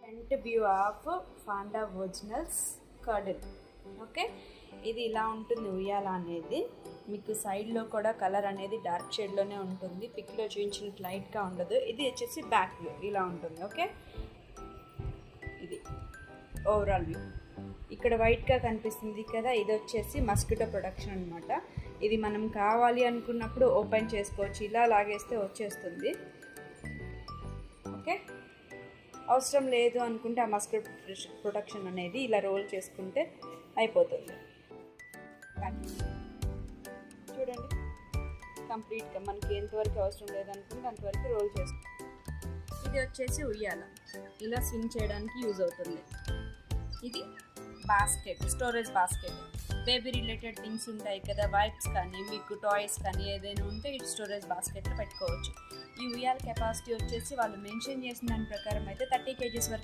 Front view of ఫాండా originals curtain. Okay, ఇది ఇలా ఉంటుంది ఉయ్యాల అనేది. మీకు సైడ్లో కూడా కలర్ అనేది డార్క్ షేడ్లోనే ఉంటుంది, పిక్లో చూపించినట్టు లైట్గా ఉండదు. ఇది వచ్చేసి బ్యాక్ వ్యూ ఇలా ఉంటుంది. ఓకే, ఇది ఓవరాల్ వ్యూ. ఇక్కడ వైట్గా కనిపిస్తుంది కదా, ఇది వచ్చేసి మస్కిటో ప్రొడక్షన్ అనమాట. ఇది మనం కావాలి అనుకున్నప్పుడు ఓపెన్ చేసుకోవచ్చు, ఇలా లాగేస్తే వచ్చేస్తుంది. ఓకే, అవసరం లేదు అనుకుంటే ఆ మస్కిటో ప్రొటెక్షన్ అనేది ఇలా రోల్ చేసుకుంటే అయిపోతుంది. చూడండి, కంప్లీట్గా మనకి ఎంతవరకు అవసరం లేదనుకుంటే అంతవరకు రోల్ చేసుకో. ఇది వచ్చేసి ఉయ్యాల, ఇలా స్వింగ్ చేయడానికి యూజ్ అవుతుంది. ఇది basket, storage basket. Baby related things ఉంటాయి కదా, వైప్స్ కానీ మీకు టాయ్స్ కానీ ఏదైనా ఉంటే ఈ స్టోరేజ్ బాస్కెట్లో పెట్టుకోవచ్చు. ఈ ఉయ్యాల కెపాసిటీ వచ్చేసి వాళ్ళు మెన్షన్ చేసిన దాని ప్రకారం అయితే 30 kgs వరకు